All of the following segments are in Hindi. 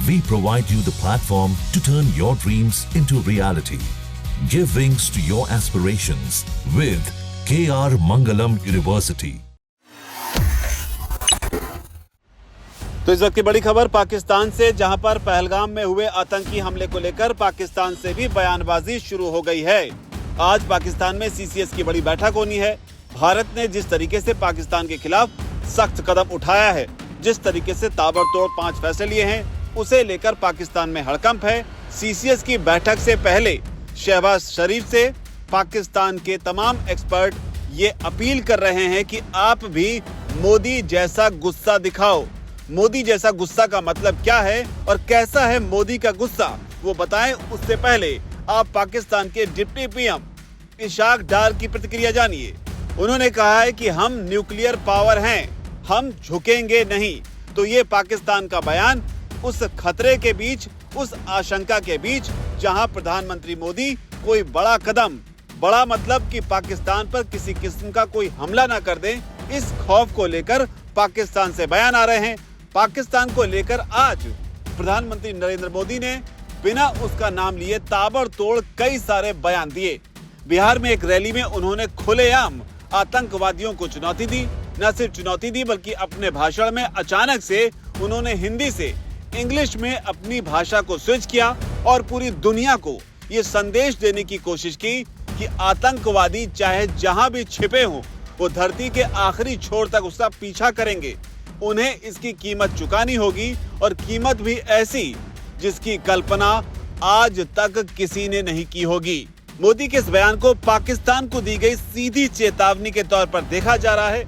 We provide you the platform to turn your dreams into reality. Give wings to your aspirations with KR Mangalam University. तो इस वक्त की बड़ी खबर पाकिस्तान से, जहां पर पहलगाम में हुए आतंकी हमले को लेकर पाकिस्तान से भी बयानबाजी शुरू हो गई है। आज पाकिस्तान में सीसीएस की बड़ी बैठक होनी है। भारत ने जिस तरीके से पाकिस्तान के खिलाफ सख्त कदम उठाया है, जिस तरीके से ताबड़तोड़ 5 फैसले लिए हैं, उसे लेकर पाकिस्तान में हड़कंप है। सीसीएस की बैठक से पहले शहबाज शरीफ से पाकिस्तान के तमाम एक्सपर्ट ये अपील कर रहे हैं कि आप भी मोदी जैसा गुस्सा दिखाओ। मोदी जैसा गुस्सा का मतलब क्या है और कैसा है मोदी का गुस्सा, वो बताएं। उससे पहले आप पाकिस्तान के डिप्टी पीएम इशाक डार की प्रतिक्रिया जानिए। उन्होंने कहा है कि हम न्यूक्लियर पावर हैं, हम झुकेंगे नहीं। तो ये पाकिस्तान का बयान उस खतरे के बीच, उस आशंका के बीच, जहां प्रधानमंत्री मोदी कोई बड़ा कदम, बड़ा मतलब कि पाकिस्तान पर किसी किस्म का कोई हमला ना कर दें, इस खौफ को लेकर पाकिस्तान से बयान आ रहे हैं। पाकिस्तान को लेकर आज प्रधानमंत्री नरेंद्र मोदी ने बिना उसका नाम लिए ताबड़तोड़ कई सारे बयान दिए। बिहार में एक रैली में उन्होंने खुलेआम आतंकवादियों को चुनौती दी। न सिर्फ चुनौती दी, बल्कि अपने भाषण में अचानक से उन्होंने हिंदी से इंग्लिश में अपनी भाषा को स्विच किया और पूरी दुनिया को ये संदेश देने की कोशिश की कि आतंकवादी चाहे जहां भी छिपे हों, वो धरती के आखिरी छोर तक उसका पीछा करेंगे। उन्हें इसकी कीमत चुकानी होगी, और कीमत भी ऐसी जिसकी कल्पना आज तक किसी ने नहीं की होगी। मोदी के इस बयान को पाकिस्तान को दी गई सीधी चेतावनी के तौर पर देखा जा रहा है।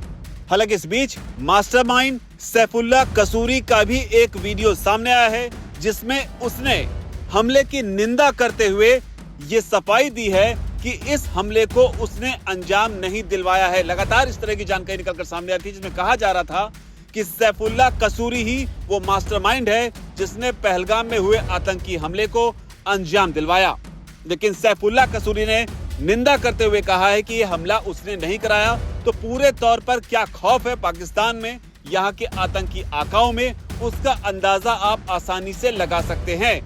हालांकि इस बीच मास्टरमाइंड सैफुल्लाह कसूरी का भी एक वीडियो सामने आया है, जिसमें उसने हमले की निंदा करते हुए ये सफाई दी है कि इस हमले को उसने अंजाम नहीं दिलवाया है। लगातार इस तरह की जानकारी निकलकर सामने आई थी, जिसमें कहा जा रहा था कि सैफुल्लाह कसूरी ही वो मास्टरमाइंड है जिसने पहलगाम में हुए आतंकी हमले को अंजाम दिलवाया। लेकिन सैफुल्लाह कसूरी ने निंदा करते हुए कहा है कि ये हमला उसने नहीं कराया। तो पूरे तौर पर क्या खौफ है पाकिस्तान में, यहाँ के आतंकी आकाओं में, उसका अंदाजा आप आसानी से लगा सकते हैं।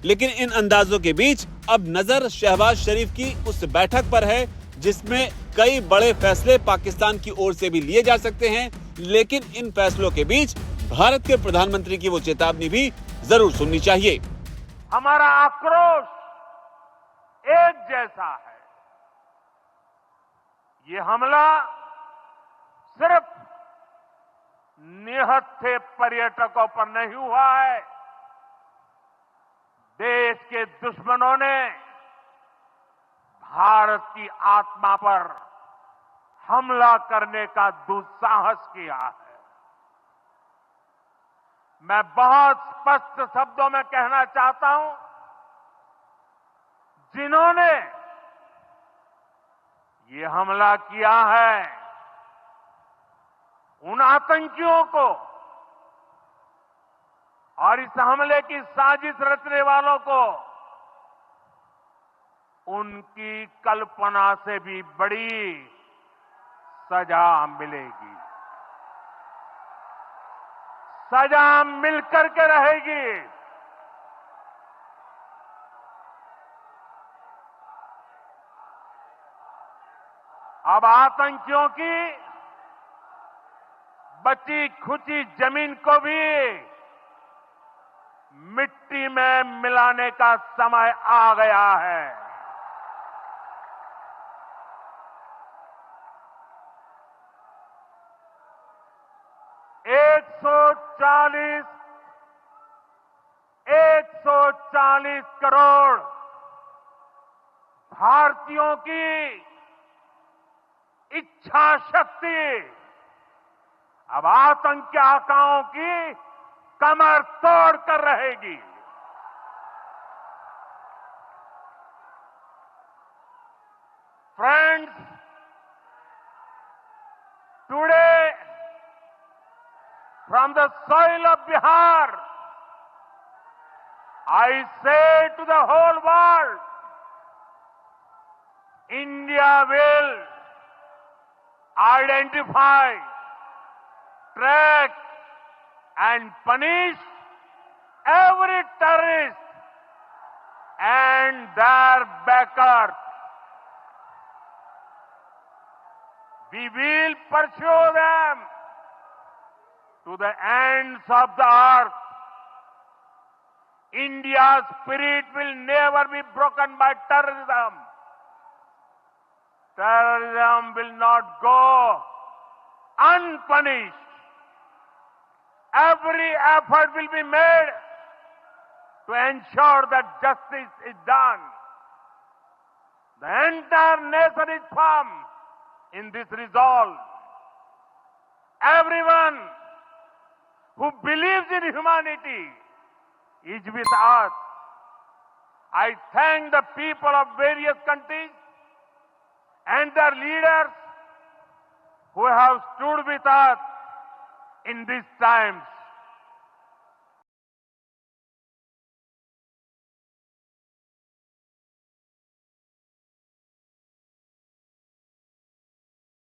लेकिन इन अंदाजों के बीच अब नजर शहबाज शरीफ की उस बैठक पर है, जिसमें कई बड़े फैसले पाकिस्तान की ओर से भी लिए जा सकते हैं। लेकिन इन फैसलों के बीच भारत के प्रधानमंत्री की वो चेतावनी भी जरूर सुननी चाहिए। हमारा आक्रोश एक जैसा है। ये हमला सिर्फ निहत्थे पर्यटकों पर नहीं हुआ है। देश के दुश्मनों ने भारत की आत्मा पर हमला करने का दुस्साहस किया है। मैं बहुत स्पष्ट शब्दों में कहना चाहता हूं, जिन्होंने ये हमला किया है, उन आतंकियों को और इस हमले की साजिश रचने वालों को उनकी कल्पना से भी बड़ी सजा मिलेगी। सजा मिलकर के रहेगी। अब आतंकियों की बची खुची जमीन को भी मिट्टी में मिलाने का समय आ गया है। एक सौ चालीस करोड़ भारतीयों की इच्छा शक्ति अब आतंकी आकाओं की कमर तोड़ कर रहेगी। Friends, today from the soil of Bihar, I say to the whole world, India will identify, track and punish every terrorists and their backers. We will pursue them to the ends of the earth. India's spirit will never be broken by terrorism. Terrorism will not go unpunished. Every effort will be made to ensure that justice is done. The entire nation is firm in this resolve. Everyone who believes in humanity is with us. I thank the people of various countries and their leaders who have stood with us in these times.